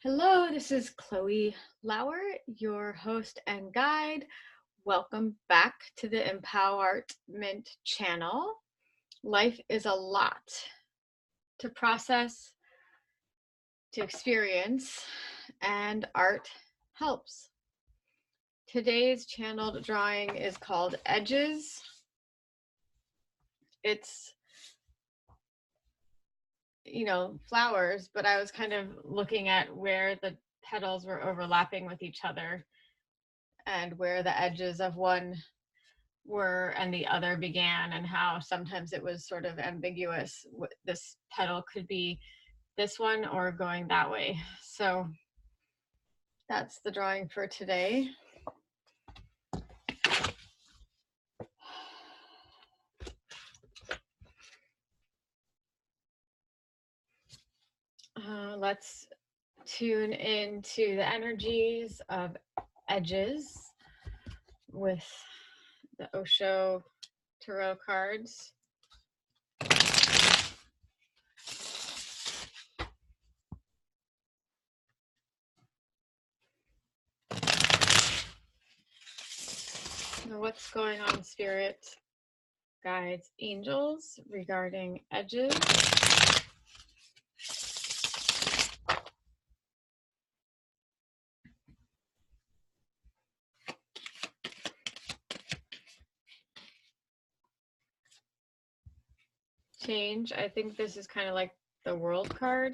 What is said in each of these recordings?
Hello, this is Chloe Lauer, your host and guide. Welcome back to the Empowerment channel. Life is a lot to process, to experience, and art helps. Today's channeled drawing is called Edges. It's flowers, but I was kind of looking at where the petals were overlapping with each other and where the edges of one were and the other began, and how sometimes it was sort of ambiguous. This petal could be this one or going that way. So that's the drawing for today. Let's tune into the energies of edges with the Osho Tarot cards. So what's going on, spirit, guides, angels, regarding edges? Change. I think this is kind of like the World card.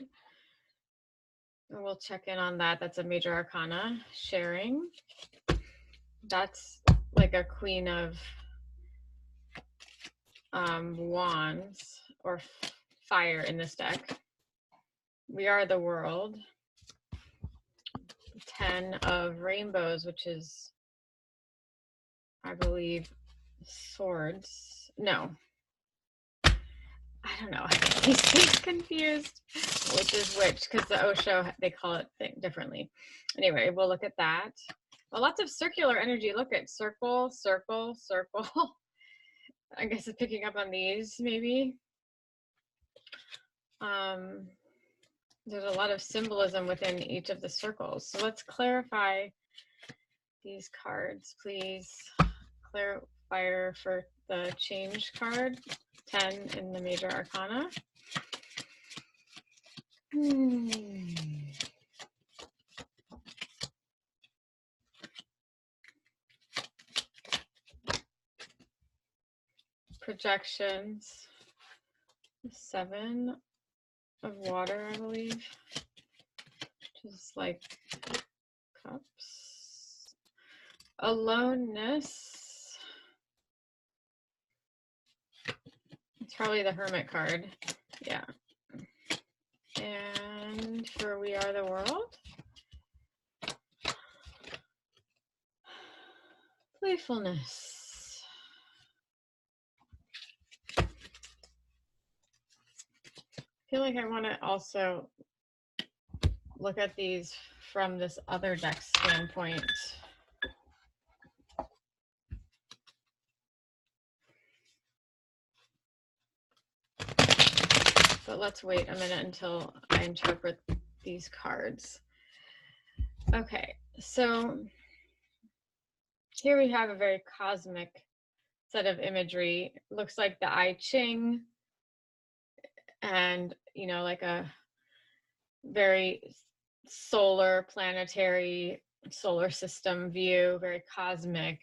And we'll check in on that. That's a major arcana. Sharing. That's like a Queen of Wands or fire in this deck. We are the world. 10 of Rainbows, which is, I believe, swords. No. I don't know. I get confused which is which, because the Osho, they call it differently. Anyway, we'll look at that. Well, lots of circular energy. Look at circle, circle, circle. I guess it's picking up on these, maybe. There's a lot of symbolism within each of the circles. So let's clarify these cards, please. Clarifier for the change card, 10 in the major arcana. Projections, 7 of water, I believe, which is like cups. Aloneness. It's probably the Hermit card. Yeah. And for We Are the World. Playfulness. I feel like I want to also look at these from this other deck standpoint. But let's wait a minute until I interpret these cards. Okay, so here we have a very cosmic set of imagery. It looks like the I Ching, and like a very solar, planetary, solar system view, very cosmic.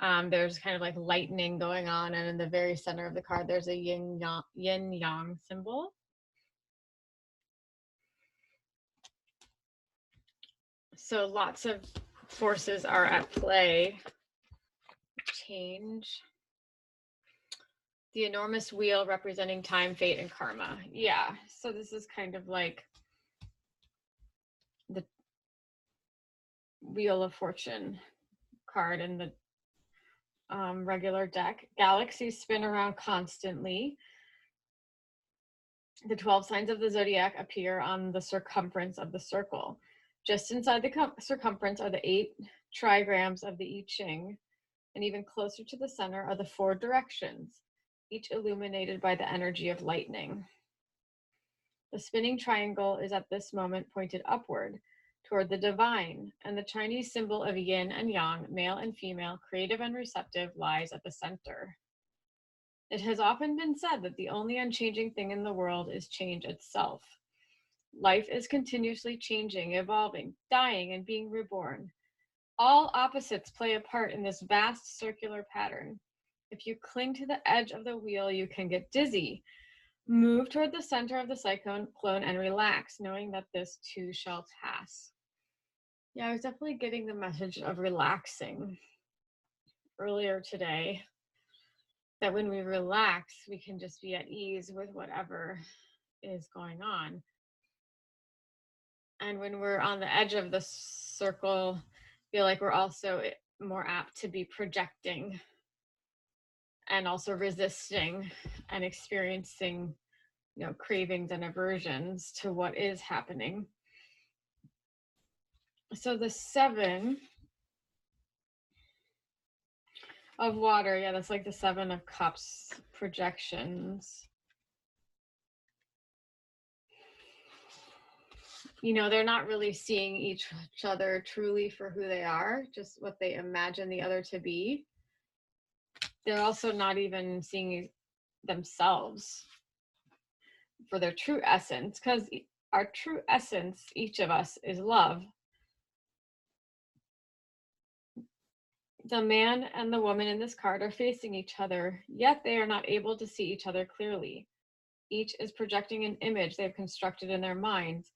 There's kind of like lightning going on, and in the very center of the card there's a yin yang symbol. So lots of forces are at play. Change. The enormous wheel representing time, fate, and karma. Yeah, so this is kind of like the Wheel of Fortune card in the regular deck. Galaxies spin around constantly. The 12 signs of the zodiac appear on the circumference of the circle. Just inside the circumference are the 8 trigrams of the I Ching, and even closer to the center are the 4 directions, each illuminated by the energy of lightning. The spinning triangle is at this moment pointed upward toward the divine, and the Chinese symbol of yin and yang, male and female, creative and receptive, lies at the center. It has often been said that the only unchanging thing in the world is change itself. Life is continuously changing, evolving, dying, and being reborn. All opposites play a part in this vast circular pattern. If you cling to the edge of the wheel, you can get dizzy. Move toward the center of the cyclone and relax, knowing that this too shall pass. Yeah, I was definitely getting the message of relaxing earlier today. That when we relax, we can just be at ease with whatever is going on. And when we're on the edge of the circle, I feel like we're also more apt to be projecting and also resisting and experiencing, cravings and aversions to what is happening. So the 7 of water, yeah, that's like the 7 of cups projections. They're not really seeing each other truly for who they are, just what they imagine the other to be. They're also not even seeing themselves for their true essence, because our true essence, each of us, is love. The man and the woman in this card are facing each other, yet they are not able to see each other clearly. Each is projecting an image they've constructed in their minds,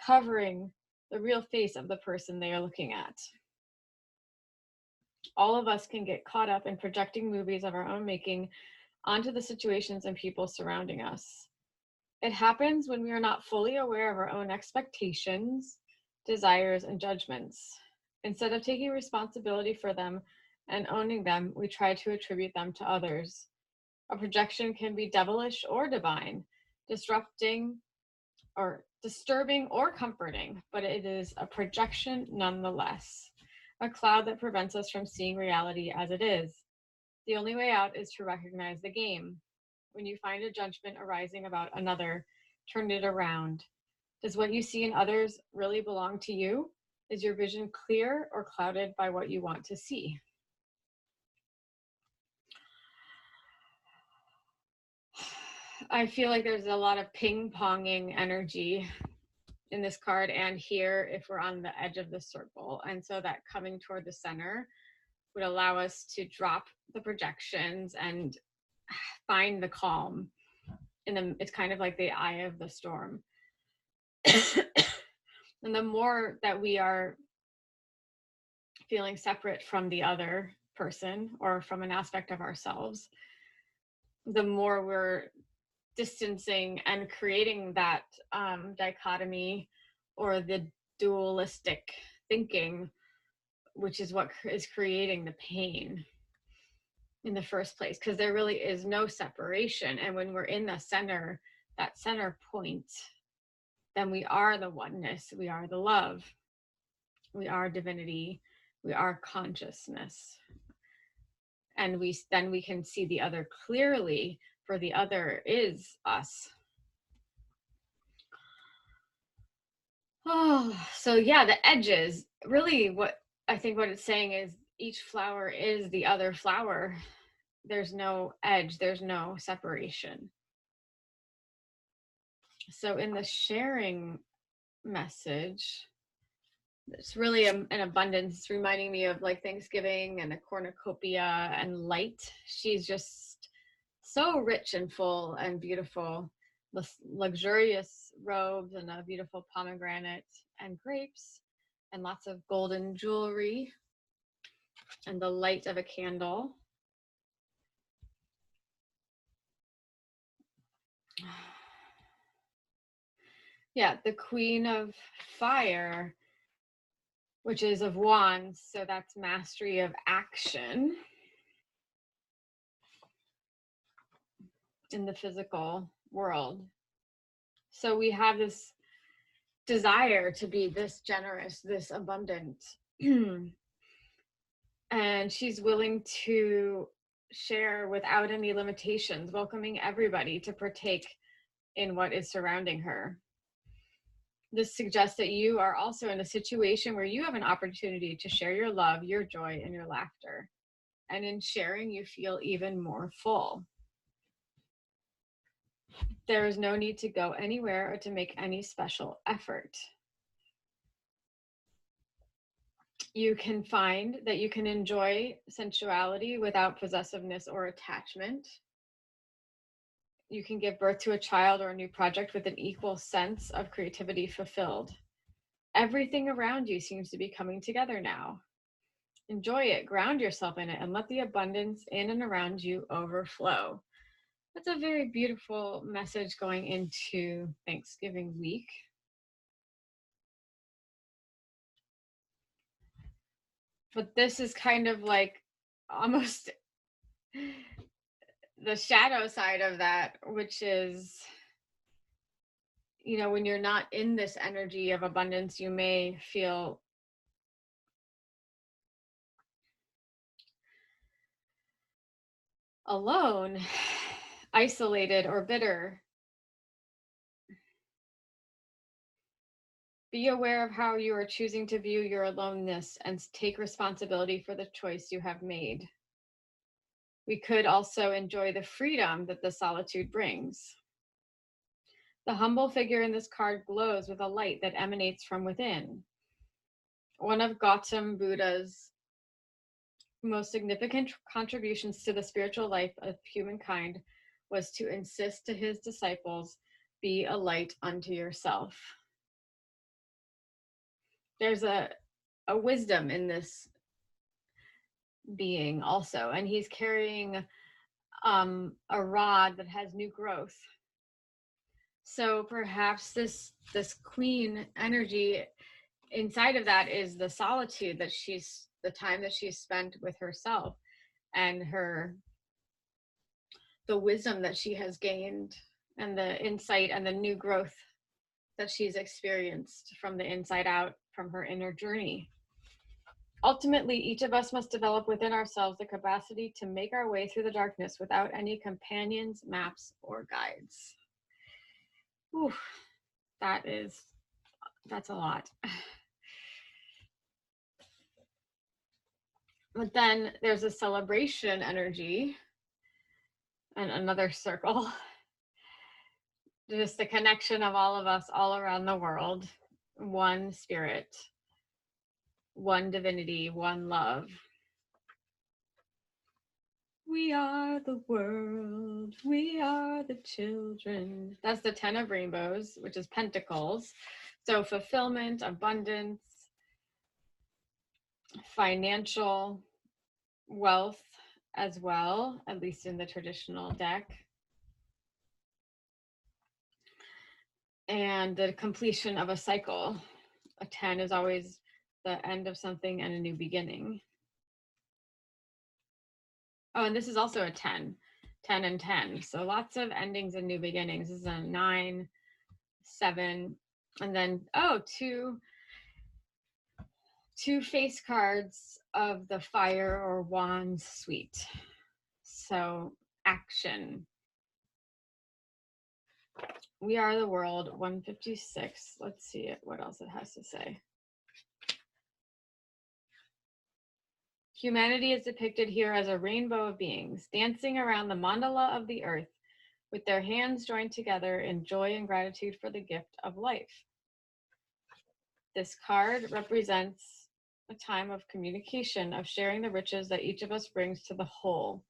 covering the real face of the person they are looking at. All of us can get caught up in projecting movies of our own making onto the situations and people surrounding us. It happens when we are not fully aware of our own expectations, desires, and judgments. Instead of taking responsibility for them and owning them, we try to attribute them to others. A projection can be devilish or divine, disturbing or comforting, but it is a projection nonetheless, a cloud that prevents us from seeing reality as it is. The only way out is to recognize the game. When you find a judgment arising about another, turn it around. Does what you see in others really belong to you? Is your vision clear or clouded by what you want to see? I feel like there's a lot of ping-ponging energy in this card and here if we're on the edge of the circle. And so that coming toward the center would allow us to drop the projections and find the calm. It's kind of like the eye of the storm. And the more that we are feeling separate from the other person or from an aspect of ourselves, the more we're distancing and creating that dichotomy or the dualistic thinking, which is what is creating the pain in the first place, because there really is no separation. And when we're in the center, that center point, then we are the oneness, we are the love, we are divinity, we are consciousness. And then we can see the other clearly, for the other is us. Oh, so yeah, the edges, really what I think what it's saying is each flower is the other flower. There's no edge, there's no separation. So in the sharing message, it's really an abundance. It's reminding me of like Thanksgiving and a cornucopia and light. She's just so rich and full and beautiful. Luxurious robes and a beautiful pomegranate and grapes and lots of golden jewelry and the light of a candle. Yeah, the Queen of Fire, which is of Wands, so that's mastery of action in the physical world. So we have this desire to be this generous, this abundant. And she's willing to share without any limitations, welcoming everybody to partake in what is surrounding her. This suggests that you are also in a situation where you have an opportunity to share your love, your joy, and your laughter. And in sharing, you feel even more full. There is no need to go anywhere or to make any special effort. You can find that you can enjoy sensuality without possessiveness or attachment. You can give birth to a child or a new project with an equal sense of creativity fulfilled. Everything around you seems to be coming together now. Enjoy it, ground yourself in it, and let the abundance in and around you overflow. That's a very beautiful message going into Thanksgiving week. But this is kind of like almost the shadow side of that, which is, you know, when you're not in this energy of abundance, you may feel alone, isolated, or bitter. Be aware of how you are choosing to view your aloneness and take responsibility for the choice you have made. We could also enjoy the freedom that the solitude brings. The humble figure in this card glows with a light that emanates from within. One of Gautam Buddha's most significant contributions to the spiritual life of humankind was to insist to his disciples, be a light unto yourself. There's a wisdom in this being also, and he's carrying a rod that has new growth. So perhaps this queen energy inside of that is the solitude that the time that she's spent with herself, and the wisdom that she has gained, and the insight and the new growth that she's experienced from the inside out, from her inner journey. Ultimately, each of us must develop within ourselves the capacity to make our way through the darkness without any companions, maps, or guides. Whew, that's a lot. But then there's a celebration energy and another circle. Just the connection of all of us all around the world. One spirit, one divinity, one love. We are the world, we are the children. That's the 10 of rainbows, which is pentacles. So fulfillment, abundance, financial wealth as well, at least in the traditional deck. And the completion of a cycle. A 10 is always the end of something and a new beginning. Oh, and this is also a 10 and 10. So lots of endings and new beginnings. This is a 9, 7, and then, two face cards of the fire or wands suite. So action. We are the world, 156. Let's see what else it has to say. Humanity is depicted here as a rainbow of beings, dancing around the mandala of the earth, with their hands joined together in joy and gratitude for the gift of life. This card represents a time of communication, of sharing the riches that each of us brings to the whole.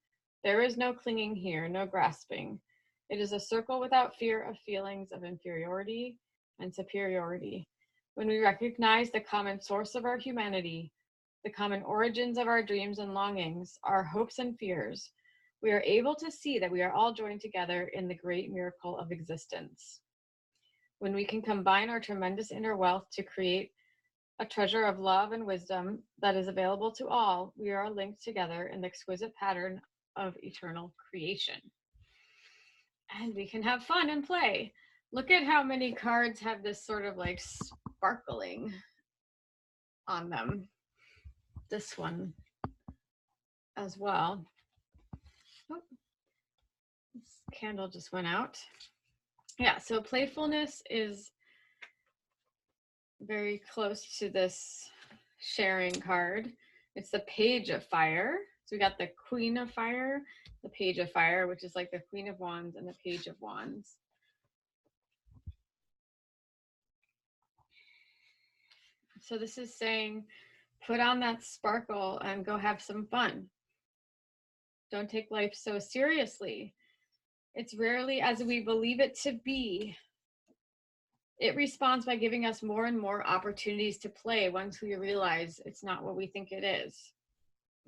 There is no clinging here, no grasping. It is a circle without fear of feelings of inferiority and superiority. When we recognize the common source of our humanity, the common origins of our dreams and longings, our hopes and fears, we are able to see that we are all joined together in the great miracle of existence. When we can combine our tremendous inner wealth to create a treasure of love and wisdom that is available to all, we are linked together in the exquisite pattern of eternal creation. And we can have fun and play. Look at how many cards have this sort of like sparkling on them. This one as well. Oh, this candle just went out. Yeah, so playfulness is very close to this sharing card. It's the Page of Fire. So we got the Queen of Fire, the Page of Fire, which is like the Queen of Wands, and the Page of Wands. So this is saying, put on that sparkle and go have some fun. Don't take life so seriously. It's rarely as we believe it to be. It responds by giving us more and more opportunities to play once we realize it's not what we think it is.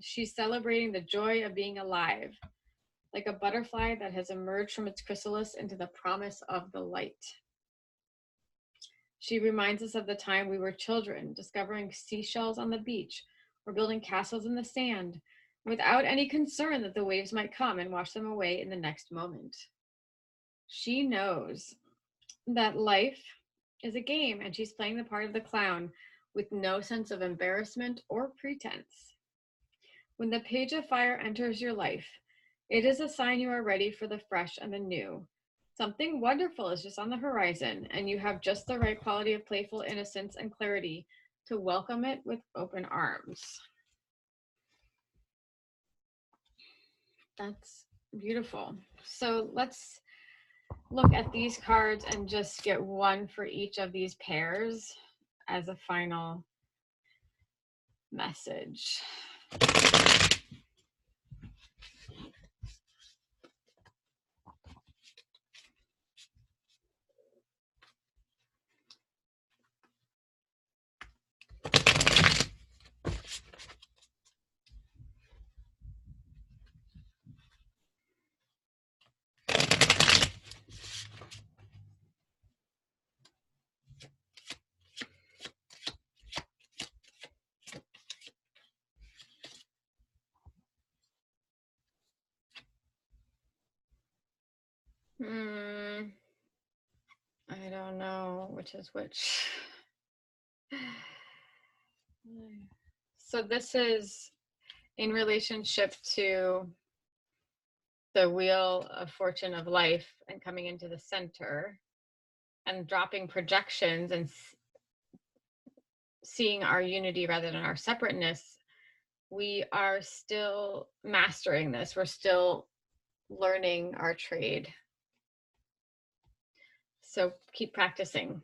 She's celebrating the joy of being alive, like a butterfly that has emerged from its chrysalis into the promise of the light. She reminds us of the time we were children, discovering seashells on the beach or building castles in the sand, without any concern that the waves might come and wash them away in the next moment. She knows that life is a game, and she's playing the part of the clown with no sense of embarrassment or pretense. When the Page of Fire enters your life, it is a sign you are ready for the fresh and the new. Something wonderful is just on the horizon, and you have just the right quality of playful innocence and clarity to welcome it with open arms. That's beautiful. So let's look at these cards and just get one for each of these pairs as a final message. I don't know which is which. So this is in relationship to the Wheel of Fortune of life and coming into the center and dropping projections and seeing our unity rather than our separateness. We are still mastering this. We're still learning our trade. So keep practicing.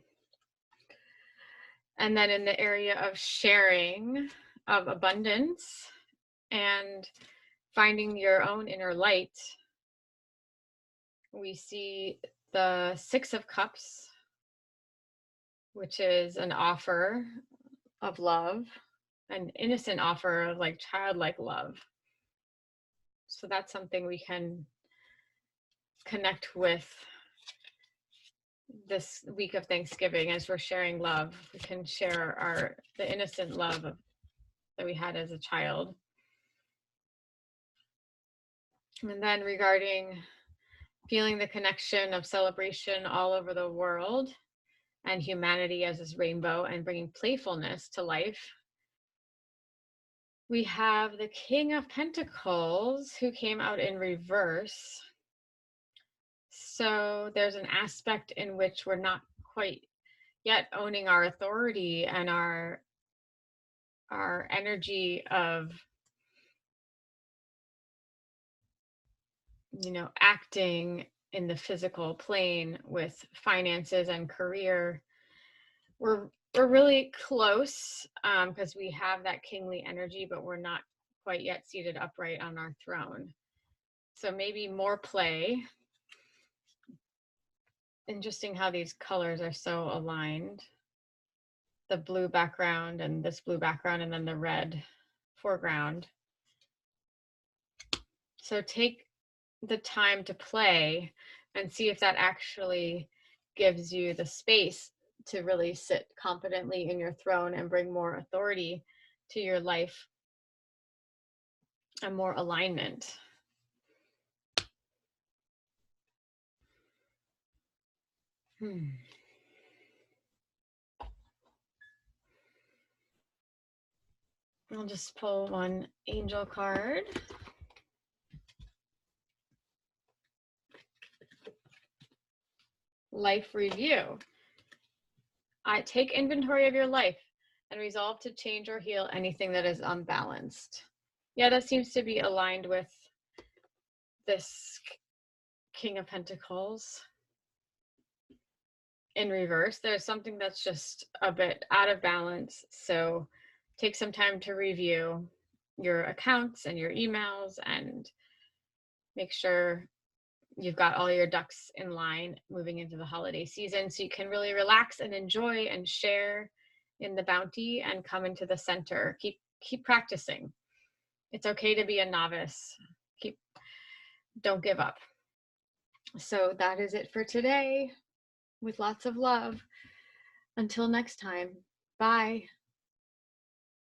And then in the area of sharing, of abundance, and finding your own inner light, we see the Six of Cups, which is an offer of love, an innocent offer of like childlike love. So that's something we can connect with this week of Thanksgiving as we're sharing love. We can share the innocent love that we had as a child. And then regarding feeling the connection of celebration all over the world and humanity as this rainbow and bringing playfulness to life, we have the King of Pentacles who came out in reverse. So there's an aspect in which we're not quite yet owning our authority and our energy of, acting in the physical plane with finances and career. We're really close because we have that kingly energy, but we're not quite yet seated upright on our throne. So maybe more play. Interesting how these colors are so aligned. The blue background and this blue background, and then the red foreground. So take the time to play and see if that actually gives you the space to really sit confidently in your throne and bring more authority to your life and more alignment. I'll just pull one angel card. life review. I take inventory of your life and resolve to change or heal anything that is unbalanced. Yeah, that seems to be aligned with this King of Pentacles in reverse. There's something that's just a bit out of balance. So take some time to review your accounts and your emails and make sure you've got all your ducks in line moving into the holiday season so you can really relax and enjoy and share in the bounty and come into the center. Keep practicing. It's okay to be a novice. Don't give up. So that is it for today, with lots of love. Until next time, bye.